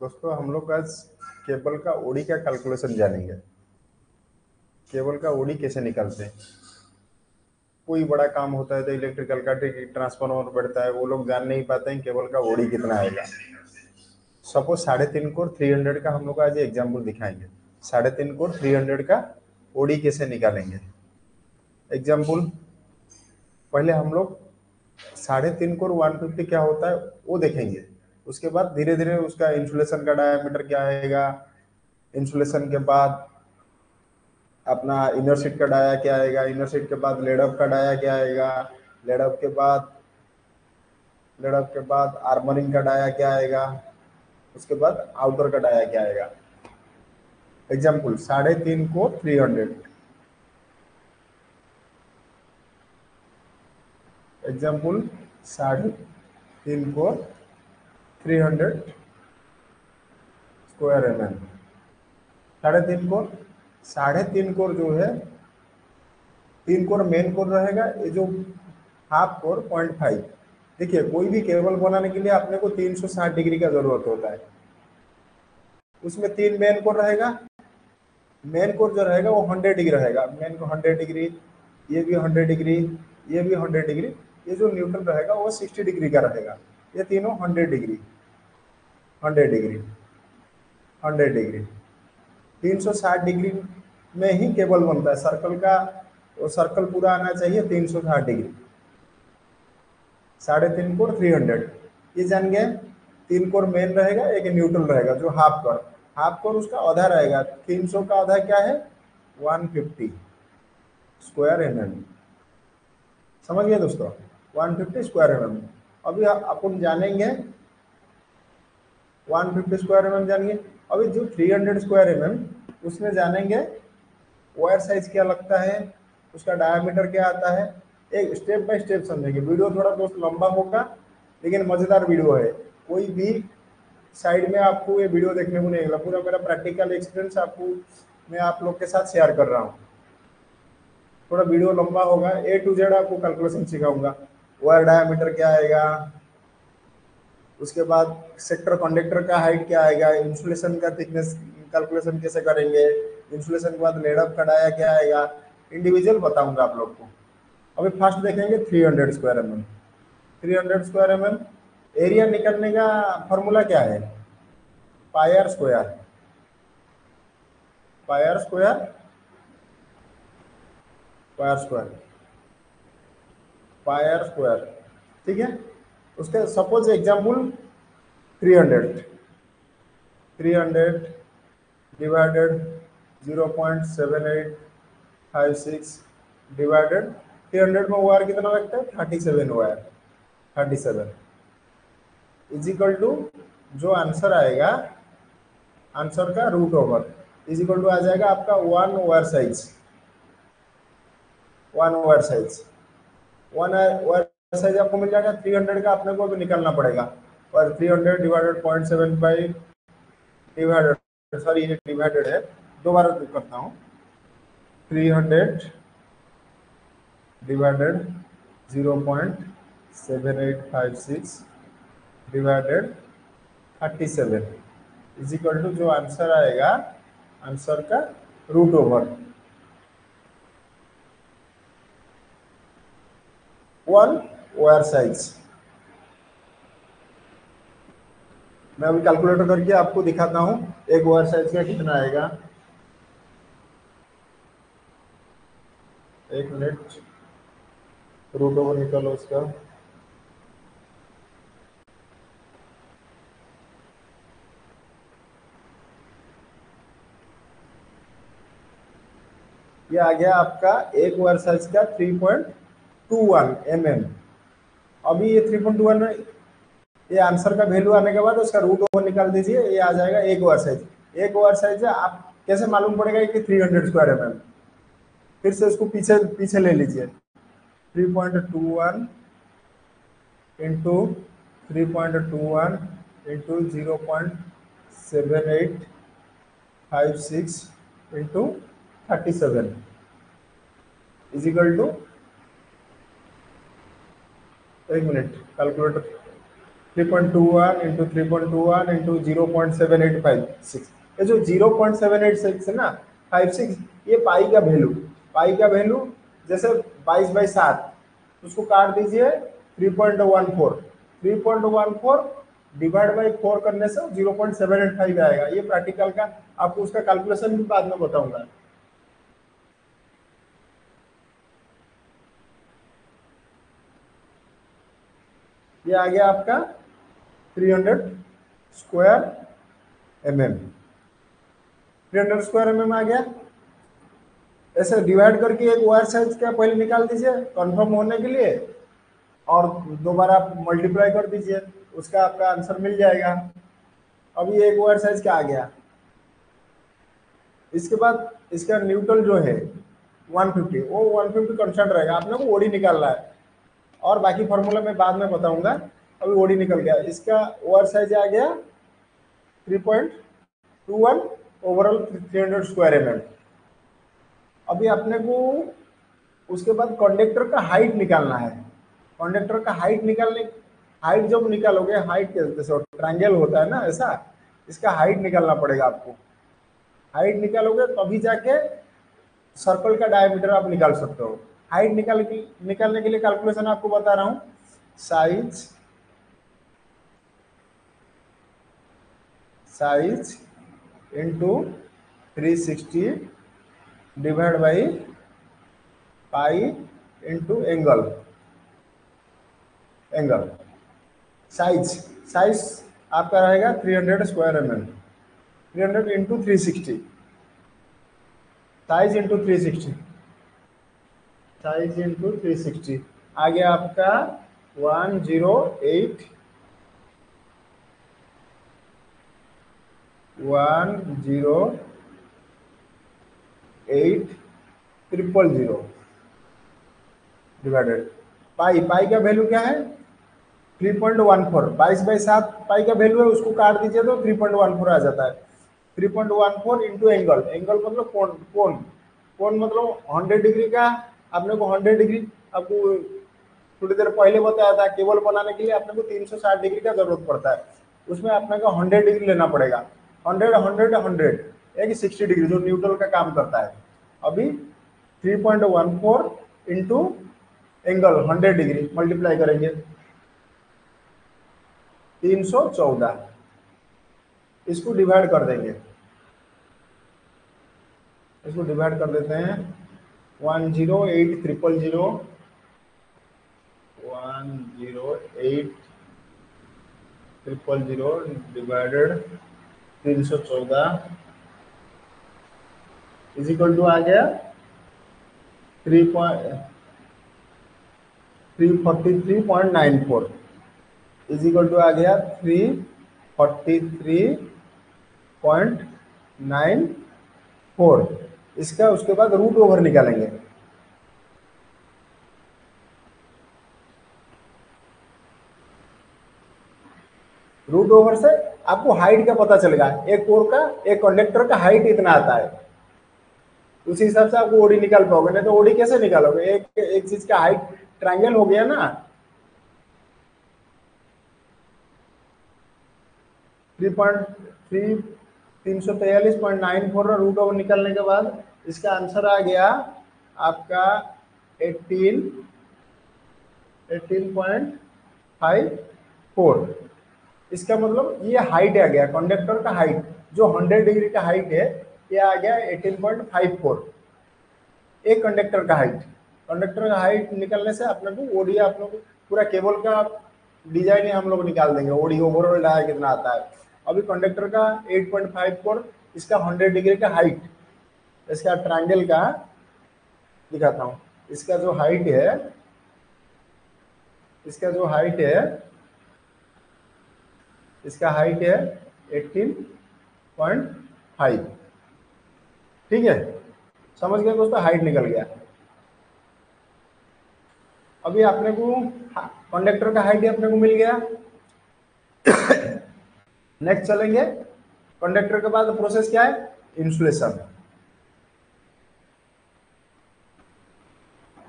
दोस्तों हम लोग आज केबल का ओडी का कैलकुलेशन जानेंगे। केबल का ओडी कैसे निकालते हैं। कोई बड़ा काम होता है तो इलेक्ट्रिकल का ट्रांसफार्मर बढ़ता है, वो लोग जान नहीं पाते हैं केबल का ओडी कितना आएगा। सपोज 3.5 कोर 300 का हम लोग आज एग्जाम्पल दिखाएंगे। 3.5 कोर 300 का ओडी कैसे निकालेंगे। एग्जाम्पल पहले हम लोग 3.5 कोर 150 क्या होता है वो देखेंगे। उसके बाद धीरे धीरे उसका इंसुलेशन का डायमीटर क्या आएगा, इंसुलेशन के बाद अपना इनर सीट का डाया क्या आएगा, इनर सीट के बाद लेडअप का डाया क्या आएगा, लेडअप के बाद आर्मरिंग का डाया क्या आएगा, उसके बाद आउटर का डाया क्या आएगा। एग्जाम्पल 3.5 को 300, एग्जाम्पल 3.5 को 300 स्क्वायर mm। 3.5 कोर 3.5 कोर जो है 3 कोर मेन कोर रहेगा, ये जो हाफ कोर 0.5। देखिए कोई भी केबल बनाने के लिए अपने को 360 डिग्री का जरूरत होता है। उसमें 3 मेन कोर रहेगा। मेन कोर जो रहेगा वो 100 डिग्री रहेगा, मेन को 100 डिग्री, ये भी 100 डिग्री, ये भी 100 डिग्री, ये जो न्यूट्रल रहेगा वो 60 डिग्री का रहेगा। ये तीनों 100 डिग्री, 100 डिग्री, 100 डिग्री, 360 डिग्री में ही केबल बनता है। सर्कल का वो सर्कल पूरा आना चाहिए 360 डिग्री। 3.5 कोर 300 ये जान गए। 3 कोर मेन रहेगा, एक न्यूट्रल रहेगा जो हाफ कोर। हाफ कोर उसका आधा रहेगा। 300 का आधा क्या है, 150 स्क्वायर mm। समझ गए दोस्तों, 150 स्क्वायर mm। अभी अपन जानेंगे 150 स्क्वायर mm जानेंगे। अभी जो 300 स्क्वायर mm उसमें जानेंगे वायर साइज क्या लगता है, उसका डायमीटर क्या आता है। एक स्टेप बाय स्टेप समझेंगे। वीडियो थोड़ा दोस्त लंबा होगा लेकिन मजेदार वीडियो है। कोई भी साइड में आपको ये वीडियो देखने को नहीं मिलेगा। पूरा मेरा प्रैक्टिकल एक्सपीरियंस आपको मैं आप लोग के साथ शेयर कर रहा हूँ। थोड़ा वीडियो लंबा होगा, A to Z आपको कैलकुलेशन सिखाऊंगा। वायर डायमीटर क्या आएगा, उसके बाद सेक्टर कंडक्टर का हाइट क्या आएगा, इंसुलेशन का थिकनेस कैलकुलेशन कैसे करेंगे, इंसुलेशन के बाद लेडअप का डाया क्या आएगा, इंडिविजुअल बताऊंगा आप लोग को। अभी फर्स्ट देखेंगे 300 square mm। 300 square mm area निकलने का फॉर्मूला क्या है, pier square, pier square, pier square, pier square. ठीक है। उसके सपोज एग्जाम्पल 300 300 डिवाइडेड 0.7856 डिवाइडेड 300 में वायर कितना लगता है 37 वायर, 37 इज इक्वल टू जो आंसर आएगा, आंसर का root over is equal to आ जाएगा आपका 1 wire size, 1 wire size, 1 wire size आपको मिल जाएगा। 300 का अपने को भी निकालना पड़ेगा। और 300 डिवाइडेड 0.75 डिवाइडेड, सॉरी ये डिवाइडेड है, दोबारा करता हूँ। 300 divided 0.7856 divided 37 is equal to जो आंसर आएगा, आंसर का रूट ओवर 1 वायर साइज। मैं अभी कैलकुलेटर करके आपको दिखाता हूँ एक वायर साइज का कितना आएगा। एक मिनट, रूट ओवर निकालो उसका। ये आ गया आपका एक वायर साइज का 3.21 mm। अभी ये 3.21 में ये आंसर का वैल्यू आने के बाद उसका रूट ओवर निकाल दीजिए, ये आ जाएगा एक वायर साइज। एक वायर साइज है, आप कैसे मालूम पड़ेगा कि 300 स्क्वायर mm। फिर से उसको पीछे पीछे ले लीजिए। 3.21 into 3.21 into 0.7856 into 37 is equal to, एक मिनट कैलकुलेटर, 3.21 इंटू 3.21 इंटू 0.7856, ये जो 0.786 है ना 56, ये पाई का वैल्यू, पाई का वैल्यू जैसे 22/7, उसको काट दीजिए 3.14, 3.14 डिवाइड बाई 4 करने से 0.785 आएगा। ये प्रैक्टिकल का आपको उसका कैलकुलेशन भी बाद में बताऊंगा। ये आ गया आपका 300 स्क्वायर mm, 300 स्क्वायर mm आ गया। ऐसे डिवाइड करके एक वायर साइज का पहले निकाल दीजिए कंफर्म होने के लिए, और दोबारा आप मल्टीप्लाई कर दीजिए, उसका आपका आंसर मिल जाएगा। अभी एक वायर साइज का आ गया। इसके बाद इसका न्यूट्रल जो है 150, वो 150 कंस्टेंट रहेगा, आपने को ओडी निकालना है, और बाकी फॉर्मूला मैं बाद में बताऊंगा। अभी ओडी निकल गया, इसका वायर साइज आ गया 3.21 ओवरऑल 300 स्क्वायर mm। अभी अपने को उसके बाद कंडक्टर का हाइट निकालना है। कंडक्टर का हाइट निकालने, हाइट जब निकालोगे, हाइट जैसे ट्रायंगल होता है ना ऐसा, इसका हाइट निकालना पड़ेगा आपको। हाइट निकालोगे तभी जाके सर्कल का डायमीटर आप निकाल सकते हो। हाइट निकालने के लिए कैलकुलेशन आपको बता रहा हूँ। Size into 360 divide by pi into angle, angle size, size आपका रहेगा 300 square mm, 300 into 360, size into 360, size into 360 आ गया आपका 108 108,000 डिवाइडेड पाई, पाई का वैल्यू क्या है 3.14, 22/7 पाई का वैल्यू है, उसको काट दीजिए तो 3.14 आ जाता है। 3.14 इंटू एंगल, एंगल मतलब कोण, कोण, कोण मतलब 100 डिग्री का। आपने को 100 डिग्री आपको थोड़ी देर पहले बताया था, केबल बनाने के लिए आपने को 360 डिग्री का जरूरत पड़ता है, उसमें आपने को 100 डिग्री लेना पड़ेगा। 100 100 100 एक 60 डिग्री जो न्यूट्रल का काम करता है। अभी 3.14 इंटू एंगल 100 डिग्री मल्टीप्लाई करेंगे 314, इसको डिवाइड कर देंगे, इसको डिवाइड कर देते हैं 108,000 108,000 डिवाइडेड 314 इज इक्वल टू आ गया 343.94 इज इक्वल टू आ गया 343.94। इसका उसके बाद रूट ओवर निकालेंगे। रूट ओवर से आपको हाइट का पता चलेगा, एक कोर का, एक कंडक्टर का हाइट इतना आता है, उसी हिसाब से आपको ओडी निकाल पाओगे। नहीं तो ओडी कैसे निकालोगे, एक एक चीज का हाइट ट्रायंगल हो गया ना। 343.94 रूट ओवर निकालने के बाद इसका आंसर आ गया आपका 18.54। इसका मतलब ये हाइट आ गया कंडक्टर का हाइट, जो 100 डिग्री का हाइट है, ये आ गया 18.54, एक कंडक्टर का हाइट। कंडक्टर का हाइट निकलने से अपने को ओडी, आप लोग पूरा केबल का डिजाइन ही हम लोग निकाल देंगे, ओडी ओवरऑल डाया कितना आता है। अभी कंडक्टर का 8.54, इसका 100 डिग्री का हाइट, इसका ट्रायंगल का दिखाता हूँ। इसका जो हाइट है, इसका जो हाइट है, इसका हाइट है 18.5। ठीक है, समझ गए दोस्तों, हाइट निकल गया। अभी अपने को कंडक्टर का हाइट अपने को मिल गया। नेक्स्ट चलेंगे, कंडक्टर के बाद प्रोसेस क्या है, इंसुलेशन।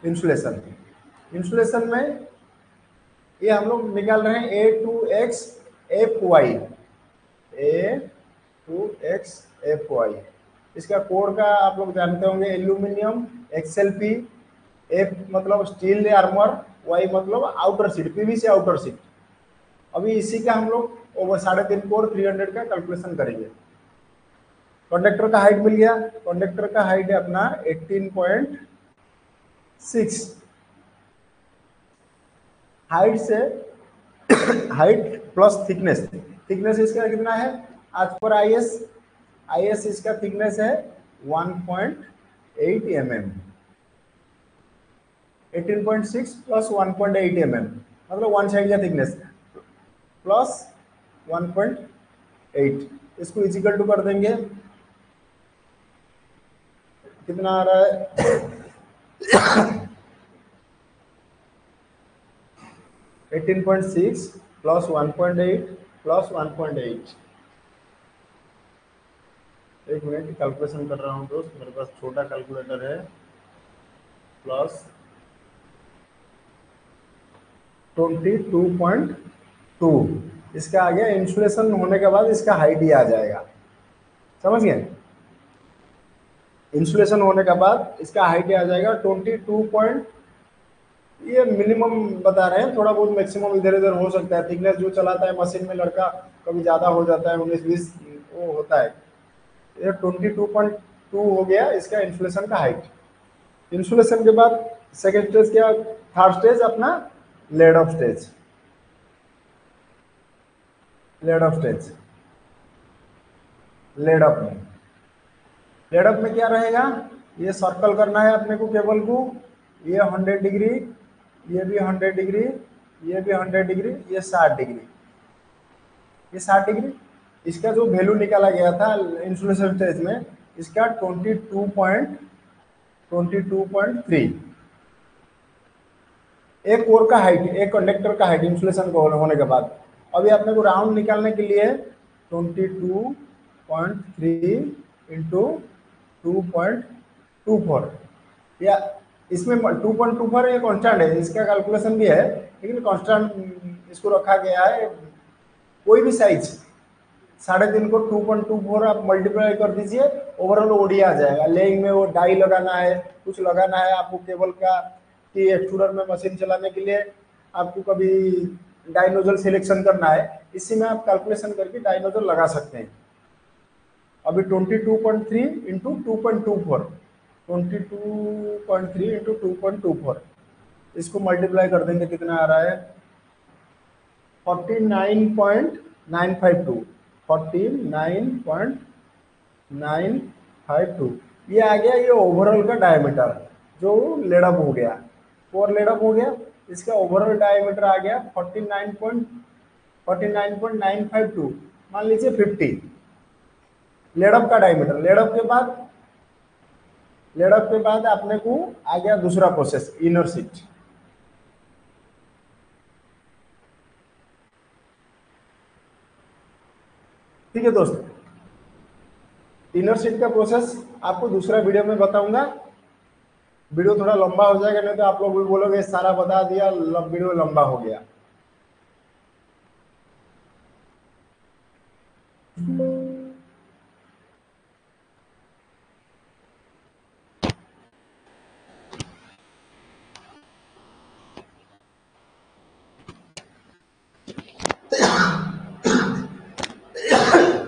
इंसुलेशन, इंसुलेशन में ये हम लोग निकाल रहे हैं A2X A2X इसका कोड का आप लोग जानते होंगे, एल्यूमिनियम XLP, F मतलब स्टील आर्मर, Y मतलब outer seat, PVC outer seat. अभी इसी का हम लोग ओवर 3.5 कोर 300 का कैलकुलेशन करेंगे। कंडक्टर का हाइट मिल गया, कंडक्टर का हाइट है अपना 18.6। हाइट से हाइट प्लस थिकनेस, थिकनेस इसका कितना है आज पर IS इसका थिकनेस है 1.8 mm। 18.6 प्लस 1.8 mm मतलब वन साइड का थिकनेस प्लस 1.8, इसको इजिकल टू कर देंगे, कितना आ रहा है 18.6 प्लस 1.8 प्लस 1.8। एक मिनट कैलकुलेशन कर रहा हूँ दोस्त, मेरे पास छोटा कैलकुलेटर है। प्लस 22.2, इसका आ गया इंसुलेशन होने के बाद इसका हाइट ही आ जाएगा, समझ गए। इंसुलेशन होने के बाद इसका हाइट ही आ जाएगा 22 ये मिनिमम बता रहे हैं, थोड़ा बहुत मैक्सिमम इधर उधर हो सकता है। थिकनेस जो चलाता है मशीन में लड़का कभी ज़्यादा हो जाता है, 19-20 वो होता है। ये 22.2 हो गया इसका इंसुलेशन का हाइट। इंसुलेशन के बाद सेकेंड स्टेज क्या, थर्ड स्टेज अपना laid off stage. Laid off stage, laid off में क्या रहेगा, ये सर्कल करना है अपने को केबल को, ये 100 डिग्री, ये भी 100 डिग्री, ये भी 100 डिग्री, ये 60 डिग्री, ये 60 डिग्री। इसका जो वैल्यू निकाला गया था इंसुलेशन स्टेज में, इसका 22.3। एक कोर का हाइट, एक कंडक्टर का हाइट इंसुलेशन को होने के बाद। अभी अपने को राउंड निकालने के लिए 22.3 इंटू 2.24, या इसमें 2.24 ये कॉन्स्टेंट है, इसका कैलकुलेशन भी है लेकिन कॉन्स्टेंट इसको रखा गया है। कोई भी साइज 3.5 को 2.24 आप मल्टीप्लाई कर दीजिए, ओवरऑल ओडी आ जाएगा। लेइंग में वो डाई लगाना है, कुछ लगाना है आपको केबल का, कि एक्सट्रूडर में मशीन चलाने के लिए आपको कभी डाइनोजल सिलेक्शन करना है, इसी में आप कैलकुलेशन करके डाइनोजल लगा सकते हैं। अभी 22.3 इंटू 2.24, 22.3 इंटू 2.24, इसको मल्टीप्लाई कर देंगे, कितना आ रहा है 49.952, 49.952 ये आ गया। ये ओवरऑल का डायमीटर जो लेडअप हो गया, कोर लेडअप हो गया, इसका ओवरऑल डायमीटर आ गया 49.952, मान लीजिए 50 लेडअप का डायमीटर। लेडअप के बाद अपने को आ गया दूसरा प्रोसेस, इनर सीट। ठीक है दोस्त, इनर सीट का प्रोसेस आपको दूसरा वीडियो में बताऊंगा। वीडियो थोड़ा लंबा हो जाएगा, नहीं तो आप लोग भी बोलोगे सारा बता दिया, वीडियो लंबा हो गया।